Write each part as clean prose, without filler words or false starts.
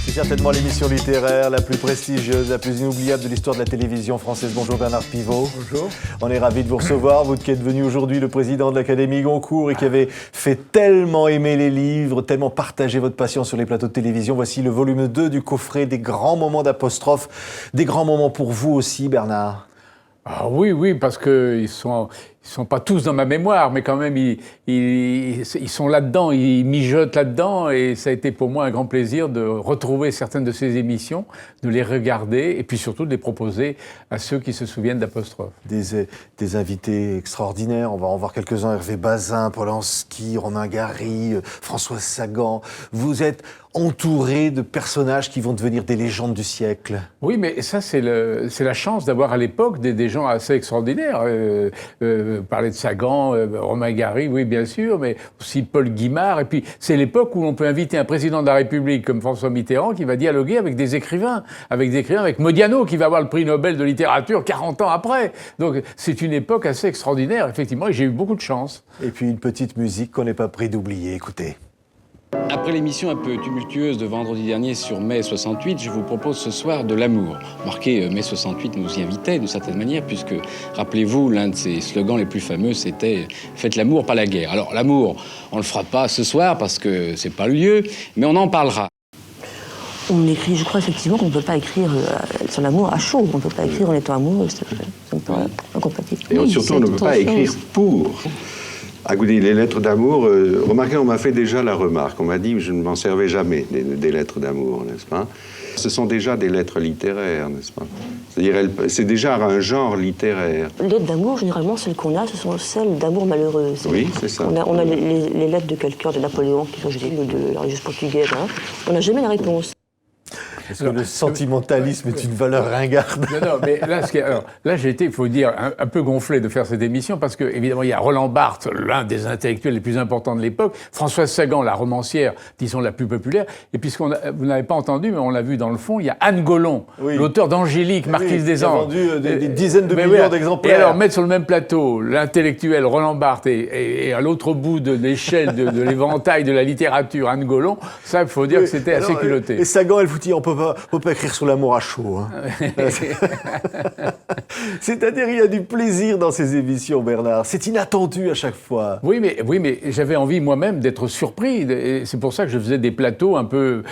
C'est certainement l'émission littéraire la plus prestigieuse, la plus inoubliable de l'histoire de la télévision française. Bonjour Bernard Pivot. Bonjour. On est ravis de vous recevoir, vous qui êtes devenu aujourd'hui le président de l'Académie Goncourt et qui avez fait tellement aimer les livres, tellement partagé votre passion sur les plateaux de télévision. Voici le volume 2 du coffret des grands moments d'apostrophe. Des grands moments pour vous aussi, Bernard. Ah oui, parce qu'ils sont pas tous dans ma mémoire, mais quand même, ils sont là-dedans, ils mijotent là-dedans, et ça a été pour moi un grand plaisir de retrouver certaines de ces émissions, de les regarder, et puis surtout de les proposer à ceux qui se souviennent d'Apostrophe. Des invités extraordinaires, on va en voir quelques-uns, Hervé Bazin, Polanski, Romain Gary, François Sagan. Vous êtes entouré de personnages qui vont devenir des légendes du siècle. Oui, mais ça, c'est la chance d'avoir à l'époque des gens assez extraordinaires. Parler de Sagan, Romain Gary, oui, bien sûr, mais aussi Paul Guimard. Et puis, c'est l'époque où on peut inviter un président de la République comme François Mitterrand qui va dialoguer avec des écrivains, avec Modiano qui va avoir le prix Nobel de littérature 40 ans après. Donc, c'est une époque assez extraordinaire, effectivement, et j'ai eu beaucoup de chance. Et puis, une petite musique qu'on n'est pas prêt d'oublier. Écoutez. Après l'émission un peu tumultueuse de vendredi dernier sur mai 68, je vous propose ce soir de l'amour. Remarquez, mai 68 nous y invitait d'une certaine manière, puisque, rappelez-vous, l'un de ses slogans les plus fameux, c'était « Faites l'amour, pas la guerre ». Alors, l'amour, on ne le fera pas ce soir, parce que c'est pas le lieu, mais on en parlera. On écrit, je crois effectivement qu'on ne peut pas écrire sur l'amour à chaud, on ne peut pas écrire en étant amoureux, c'est un peu incompatible. Et surtout, on ne peut pas écrire pour. À goûter les lettres d'amour, remarquez, on m'a fait déjà la remarque. On m'a dit que je ne m'en servais jamais des lettres d'amour, n'est-ce pas? Ce sont déjà des lettres littéraires, n'est-ce pas? C'est-à-dire, c'est déjà un genre littéraire. Les lettres d'amour, généralement, celles qu'on a, ce sont celles d'amour malheureuses. Oui, c'est ça. On a les lettres de quelqu'un, de Napoléon, qui sont ou de la Régence portugaise. Hein. On n'a jamais la réponse. Est-ce que le sentimentalisme est une valeur ringarde? Non, mais là, j'ai été, il faut dire, un peu gonflé de faire cette émission parce que, évidemment, il y a Roland Barthes, l'un des intellectuels les plus importants de l'époque, Françoise Sagan, la romancière, disons, la plus populaire, et puis vous n'avez pas entendu, mais on l'a vu dans le fond, il y a Anne Gollon, l'auteur d'Angélique, marquise des Anges. Qui a vendu des dizaines de millions d'exemplaires. Et alors, mettre sur le même plateau l'intellectuel Roland Barthes et à l'autre bout de l'échelle de l'éventail de la littérature, Anne Gollon, ça, il faut dire que c'était assez culotté. Et Sagan, elle vous dit, on peut pas écrire sur l'amour à chaud. Hein. C'est-à-dire, il y a du plaisir dans ces émissions, Bernard. C'est inattendu à chaque fois. Oui, mais j'avais envie moi-même d'être surpris. Et c'est pour ça que je faisais des plateaux un peu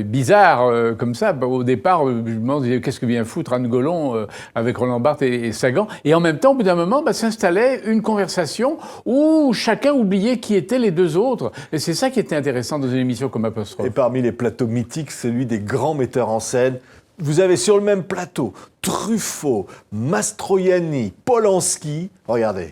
bizarres comme ça. Au départ, je me demandais qu'est-ce que vient foutre Anne Gollon avec Roland Barthes et Sagan. Et en même temps, au bout d'un moment, s'installait une conversation où chacun oubliait qui étaient les deux autres. Et c'est ça qui était intéressant dans une émission comme Apostrophe. Et parmi les plateaux mythiques, celui des grands metteurs en scène. Vous avez sur le même plateau Truffaut, Mastroianni, Polanski. Regardez.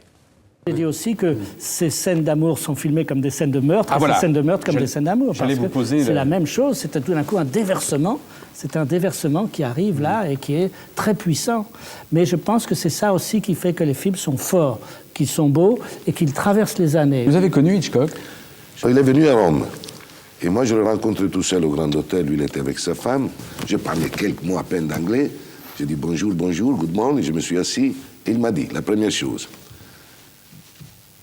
J'ai dit aussi que ces scènes d'amour sont filmées comme des scènes de meurtre, ces scènes de meurtre comme des scènes d'amour. Parce que c'est la même chose, c'est tout d'un coup un déversement. C'est un déversement qui arrive là et qui est très puissant. Mais je pense que c'est ça aussi qui fait que les films sont forts, qu'ils sont beaux et qu'ils traversent les années. Vous avez connu Hitchcock? Il est venu à Rome. Et moi, je le rencontrais tout seul au Grand Hôtel. Lui, il était avec sa femme. Je parlais quelques mots à peine d'anglais. J'ai dit bonjour, good morning. Je me suis assis. Et il m'a dit la première chose.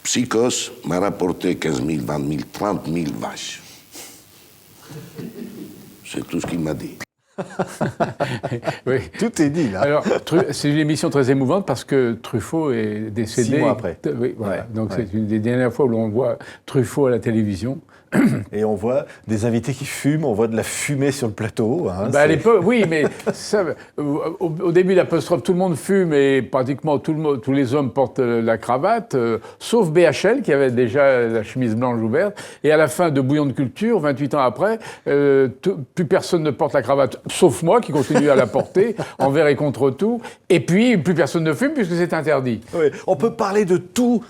Psychos m'a rapporté 15 000, 20 000, 30 000 vaches. C'est tout ce qu'il m'a dit. Oui. Tout est dit, là. Alors, c'est une émission très émouvante parce que Truffaut est décédé. 6 mois après. Oui, voilà. Donc, c'est une des dernières fois où l'on voit Truffaut à la télévision. Et on voit des invités qui fument, on voit de la fumée sur le plateau. Hein, à l'époque, oui, mais ça, au début d'Apostrophe, tout le monde fume et pratiquement tous les hommes portent la cravate, sauf BHL qui avait déjà la chemise blanche ouverte. Et à la fin de Bouillon de culture, 28 ans après, plus personne ne porte la cravate, sauf moi qui continue à la porter, envers et contre tout. Et puis, plus personne ne fume puisque c'est interdit. Oui, on peut parler de tout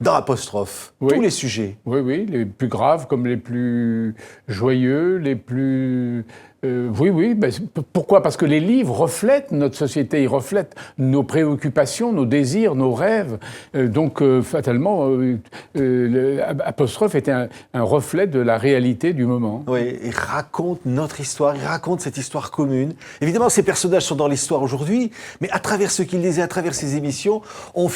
dans Apostrophe, tous les sujets. Oui, les plus graves comme les plus joyeux, les plus Oui. Ben, pourquoi? Parce que les livres reflètent notre société, ils reflètent nos préoccupations, nos désirs, nos rêves. Donc, fatalement, Apostrophe était un reflet de la réalité du moment. Oui, il raconte notre histoire, il raconte cette histoire commune. Évidemment, ces personnages sont dans l'histoire aujourd'hui, mais à travers ce qu'il disait, à travers ces émissions, on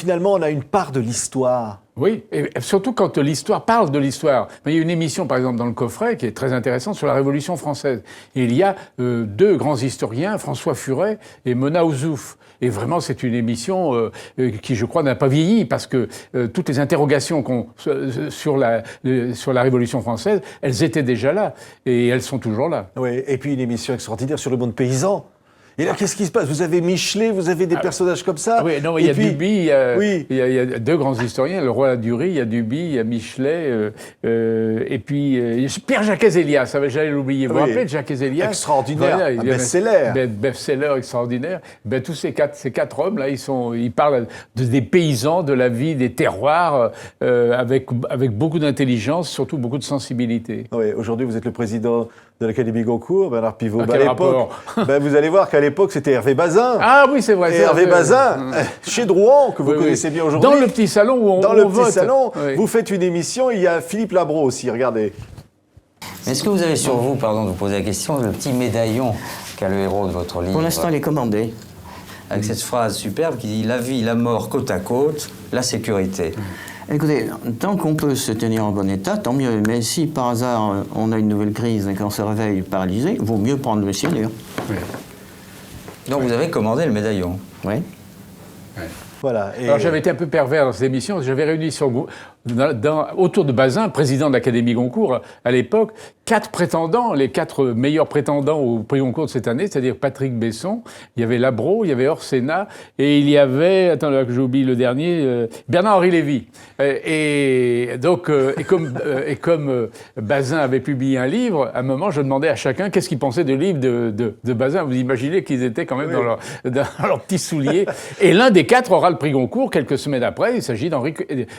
a une part de l'histoire. Oui, et surtout quand l'histoire parle de l'histoire. Il y a une émission, par exemple, dans le coffret, qui est très intéressante sur la Révolution française. Et il y a deux grands historiens, François Furet et Mona Ozouf. Et vraiment, c'est une émission qui, je crois, n'a pas vieilli, parce que toutes les interrogations sur la Révolution française, elles étaient déjà là, et elles sont toujours là. Oui, et puis une émission extraordinaire sur le monde paysan. Et là, qu'est-ce qui se passe? Vous avez Michelet, vous avez des personnages comme ça. Oui, non, il y a Duby, il y a deux grands historiens, le roi Ladurie, il y a Duby, il y a Michelet, et puis Pierre Jacques-Elias, j'allais l'oublier. Vous vous rappelez de Jacques-Elias? Extraordinaire, voilà, un best-seller. Best-seller extraordinaire. Ben, tous ces quatre hommes, là, ils parlent des paysans, de la vie, des terroirs, avec beaucoup d'intelligence, surtout beaucoup de sensibilité. Oui, aujourd'hui, vous êtes le président de l'Académie Goncourt, Bernard Pivot. À l'époque, vous allez voir qu'à l'époque, c'était Hervé Bazin. Ah oui, c'est vrai. Et Hervé Bazin, chez Drouan, que vous connaissez bien aujourd'hui. Dans le petit salon où on vote. Dans le petit salon, vous faites une émission, il y a Philippe Labro aussi, regardez. Est-ce que vous avez sur vous, pardon de vous poser la question, le petit médaillon qu'a le héros de votre livre? Pour l'instant, il est commandé. Avec cette phrase superbe qui dit « La vie, la mort côte à côte, la sécurité ». Écoutez, tant qu'on peut se tenir en bon état, tant mieux. Mais si par hasard on a une nouvelle crise et qu'on se réveille paralysé, il vaut mieux prendre le ciel. Oui. Donc vous avez commandé le médaillon? Oui. Voilà. Et alors j'avais été un peu pervers dans cette émission, j'avais réuni autour de Bazin, président de l'Académie Goncourt à l'époque, 4 prétendants, les 4 meilleurs prétendants au prix Goncourt de cette année, c'est-à-dire Patrick Besson, il y avait Labro, il y avait Orsena, et il y avait, attends là que j'oublie le dernier, Bernard-Henri Lévy. Et comme Bazin avait publié un livre, à un moment je demandais à chacun qu'est-ce qu'il pensait de livre de Bazin. Vous imaginez qu'ils étaient quand même dans leurs petits souliers. Et l'un des 4 aura le prix Goncourt quelques semaines après, il s'agit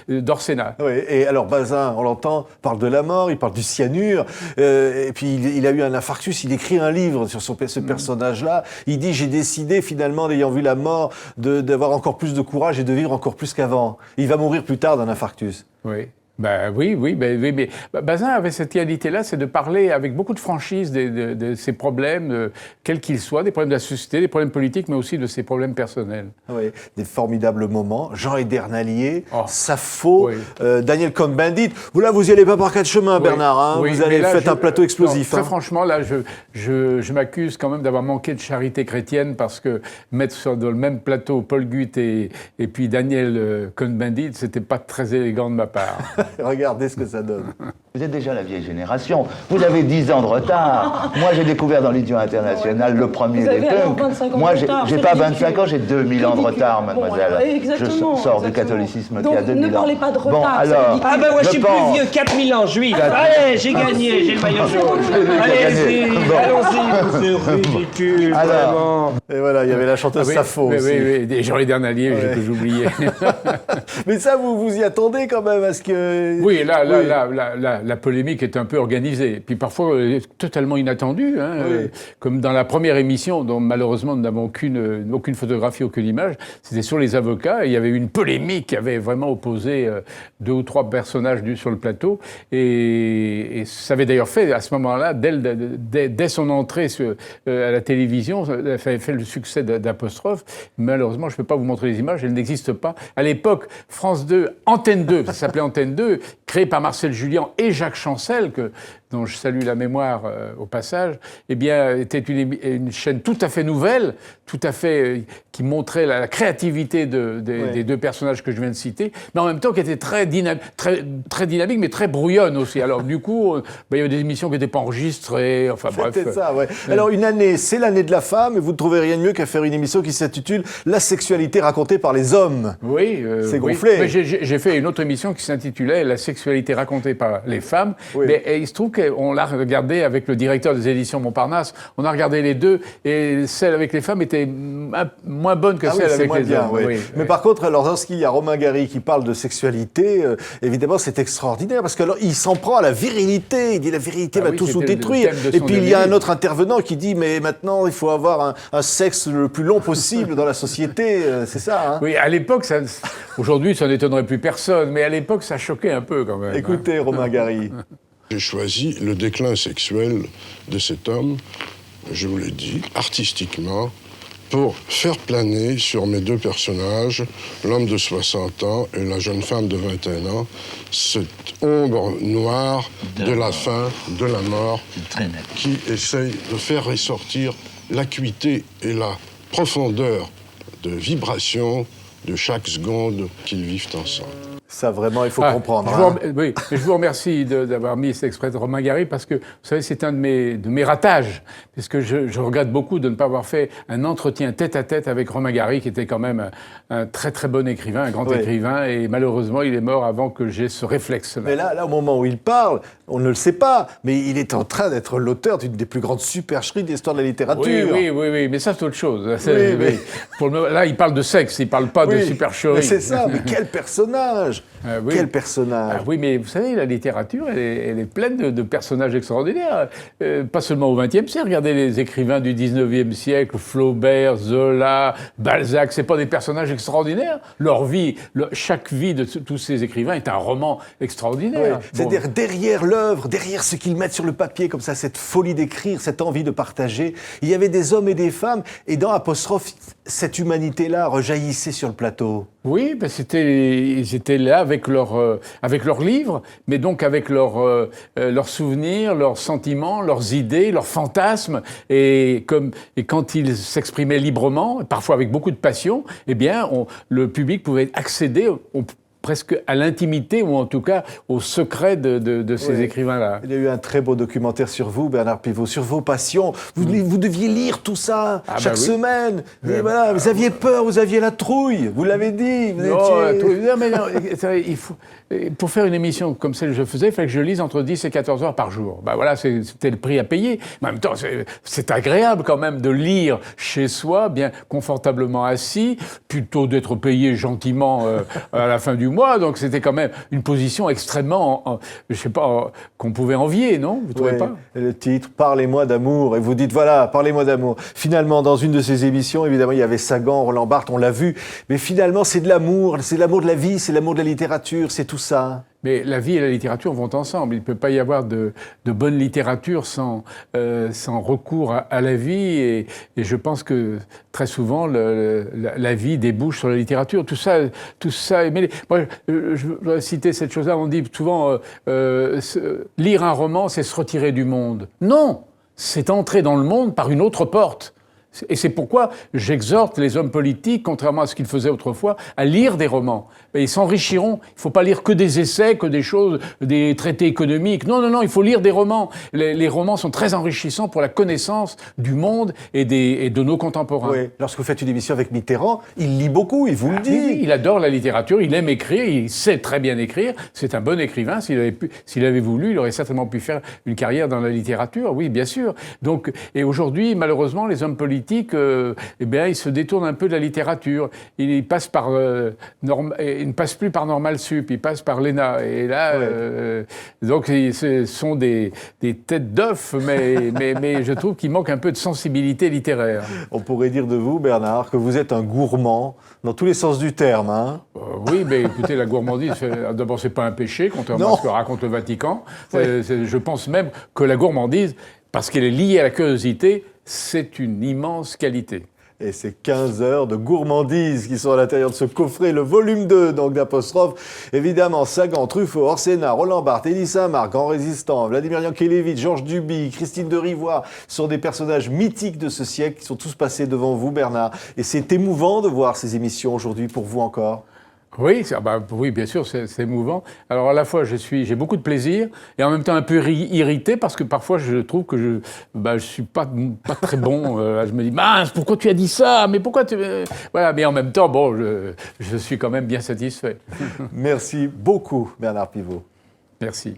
d'Orsena. Oui, et alors Bazin, on l'entend, parle de la mort, il parle du cyanure, et puis il a eu un infarctus, il écrit un livre sur ce personnage-là. Il dit « J'ai décidé finalement, ayant vu la mort, d'avoir encore plus de courage et de vivre encore plus qu'avant. » Il va mourir plus tard d'un infarctus. Oui. Mais Bazin avait cette qualité-là, c'est de parler avec beaucoup de franchise de ses problèmes, quels qu'ils soient, des problèmes de la société, des problèmes politiques, mais aussi de ses problèmes personnels. Oui, des formidables moments. Jean Edernalier, Sappho, Daniel Cohn-Bendit. Vous y allez pas par 4 chemins, Bernard. Hein, vous allez faire un plateau explosif. Non, très franchement, là, je m'accuse quand même d'avoir manqué de charité chrétienne, parce que mettre sur le même plateau Paul Guth et puis Daniel Cohn-Bendit, c'était pas très élégant de ma part. Regardez ce que ça donne. Vous êtes déjà la vieille génération. Vous avez 10 ans de retard. Moi, j'ai découvert dans l'Idiot International le premier des punks. Moi, j'ai pas 25 ans, j'ai 2000 ans de retard, mademoiselle. Exactement. Je sors du catholicisme qui a 2000 ans. Ne parlez pas de retard. Bon, alors, moi, je suis plus vieux, 4000 ans, juif. Allez, j'ai gagné, j'ai le maillot jaune. Allez-y, c'est ridicule, vraiment. Et voilà, il y avait la chanteuse Sappho aussi. Oui, des Jean Edernalier, que j'oubliais. Mais ça, vous y attendez quand même à ce que... Oui, la polémique est un peu organisée, puis parfois totalement inattendue, comme dans la première émission, dont malheureusement nous n'avons aucune photographie, aucune image, c'était sur les avocats, et il y avait une polémique qui avait vraiment opposé 2 ou 3 personnages sur le plateau, et ça avait d'ailleurs fait, à ce moment-là, dès son entrée à la télévision, ça avait fait le succès d'Apostrophe. Malheureusement, je ne peux pas vous montrer les images, elles n'existent pas. À l'époque, France 2, Antenne 2, ça s'appelait Antenne 2, créé par Marcel Julien et Jacques Chancel, dont je salue la mémoire au passage, était une chaîne tout à fait nouvelle, tout à fait qui montrait la créativité des 2 personnages que je viens de citer, mais en même temps qui était très dynamique, mais très brouillonne aussi. Alors du coup, il y avait des émissions qui n'étaient pas enregistrées, enfin bref. C'était ça, ouais. Alors une année, c'est l'année de la femme, et vous ne trouvez rien de mieux qu'à faire une émission qui s'intitule « La sexualité racontée par les hommes ». Oui. C'est gonflé. Mais j'ai fait une autre émission qui s'intitulait « La sexualité racontée par les femmes », mais il se trouve donc, on l'a regardé avec le directeur des éditions Montparnasse. On a regardé les deux, et celle avec les femmes était moins bonne que celle avec les hommes. Oui. Mais par contre, alors, lorsqu'il y a Romain Gary qui parle de sexualité, évidemment, c'est extraordinaire, parce qu'il s'en prend à la virilité. Il dit la virilité va tout nous détruire. Et puis, il y a un autre intervenant qui dit, mais maintenant, il faut avoir un sexe le plus long possible dans la société. C'est ça, hein? Oui, à l'époque, aujourd'hui, ça n'étonnerait plus personne, mais à l'époque, ça choquait un peu quand même. Écoutez, Romain Gary. J'ai choisi le déclin sexuel de cet homme, je vous l'ai dit, artistiquement, pour faire planer sur mes deux personnages, l'homme de 60 ans et la jeune femme de 21 ans, cette ombre noire de la fin, de la mort, qui essaye de faire ressortir l'acuité et la profondeur de vibration de chaque seconde qu'ils vivent ensemble. Ça, vraiment, il faut comprendre. Oui, mais je vous remercie d'avoir mis cet extrait de Romain Gary, parce que, vous savez, c'est un de mes ratages, puisque je regrette beaucoup de ne pas avoir fait un entretien tête-à-tête avec Romain Gary, qui était quand même un très très bon écrivain, un grand écrivain, et malheureusement, il est mort avant que j'aie ce réflexe-là. Mais là, au moment où il parle, on ne le sait pas, mais il est en train d'être l'auteur d'une des plus grandes supercheries de l'histoire de la littérature. Oui, mais ça, c'est autre chose. Là, il parle de sexe, il ne parle pas de supercherie. Mais c'est ça, mais quel personnage! Quel personnage! Oui, mais vous savez, la littérature, elle est pleine de personnages extraordinaires. Pas seulement au XXe siècle. Regardez les écrivains du XIXe siècle, Flaubert, Zola, Balzac. C'est pas des personnages extraordinaires. Leur vie, chaque vie de tous ces écrivains est un roman extraordinaire. C'est-à-dire derrière l'œuvre, derrière ce qu'ils mettent sur le papier, comme ça, cette folie d'écrire, cette envie de partager, il y avait des hommes et des femmes. Et dans Apostrophe, cette humanité-là rejaillissait sur le plateau. Oui, ben ils étaient là avec leurs livres, mais donc avec leurs souvenirs, leurs sentiments, leurs idées, leurs fantasmes. Et quand ils s'exprimaient librement, parfois avec beaucoup de passion, eh bien, le public pouvait accéder presque à l'intimité, ou en tout cas au secret de ces écrivains-là. Il y a eu un très beau documentaire sur vous, Bernard Pivot, sur vos passions. Vous deviez lire tout ça chaque semaine. Et voilà, vous aviez peur, vous aviez la trouille, vous l'avez dit. Pour faire une émission comme celle que je faisais, il fallait que je lise entre 10 et 14 heures par jour. Ben voilà, c'était le prix à payer. Mais en même temps, c'est agréable quand même de lire chez soi, bien confortablement assis, plutôt d'être payé gentiment à la fin du mois. Donc c'était quand même une position extrêmement, je sais pas, qu'on pouvait envier, non? Vous trouvez pas? Le titre, Parlez-moi d'amour. Et vous dites, voilà, Parlez-moi d'amour. Finalement, dans une de ces émissions, évidemment, il y avait Sagan, Roland Barthes, on l'a vu. Mais finalement, c'est de l'amour de la vie, c'est l'amour de la littérature, c'est tout ça. Mais la vie et la littérature vont ensemble. Il ne peut pas y avoir de bonne littérature sans recours à la vie. Et je pense que très souvent, la vie débouche sur la littérature. Tout ça est mêlé. Moi, je dois citer cette chose-là. On dit souvent, lire un roman, c'est se retirer du monde. Non, c'est entrer dans le monde par une autre porte. Et c'est pourquoi j'exhorte les hommes politiques, contrairement à ce qu'ils faisaient autrefois, à lire des romans. Et ils s'enrichiront. Il ne faut pas lire que des essais, que des choses, des traités économiques. Non, il faut lire des romans. Les romans sont très enrichissants pour la connaissance du monde et de nos contemporains. Oui. Lorsque vous faites une émission avec Mitterrand, il lit beaucoup, il vous le dit. Oui, il adore la littérature, il aime écrire, il sait très bien écrire. C'est un bon écrivain. S'il avait voulu, il aurait certainement pu faire une carrière dans la littérature. Oui, bien sûr. Donc, et aujourd'hui, malheureusement, les hommes politiques, ils se détournent un peu de la littérature. Ils ne passent plus par Normal Sup, ils passent par l'ENA. Et là, donc, ce sont des têtes d'œufs, mais je trouve qu'il manque un peu de sensibilité littéraire. On pourrait dire de vous, Bernard, que vous êtes un gourmand, dans tous les sens du terme. Hein. Oui, mais écoutez, la gourmandise, d'abord, c'est pas un péché, contrairement à ce que raconte le Vatican. Je pense même que la gourmandise, parce qu'elle est liée à la curiosité, c'est une immense qualité. Et c'est 15 heures de gourmandise qui sont à l'intérieur de ce coffret, le volume 2 donc d'Apostrophe. Évidemment, Sagan, Truffaut, Orsenna, Roland Barthes, Élie Saint-Marc, Grand Résistant, Vladimir Yankelevitch, Georges Duby, Christine de Rivoire sont des personnages mythiques de ce siècle qui sont tous passés devant vous, Bernard. Et c'est émouvant de voir ces émissions aujourd'hui pour vous encore. Oui, oui, bien sûr, c'est émouvant. Alors à la fois, j'ai beaucoup de plaisir et en même temps un peu irrité parce que parfois je trouve que je suis pas très bon. Je me dis mince, pourquoi tu as dit ça? Mais pourquoi tu voilà. Mais en même temps, bon, je suis quand même bien satisfait. Merci beaucoup, Bernard Pivot. Merci.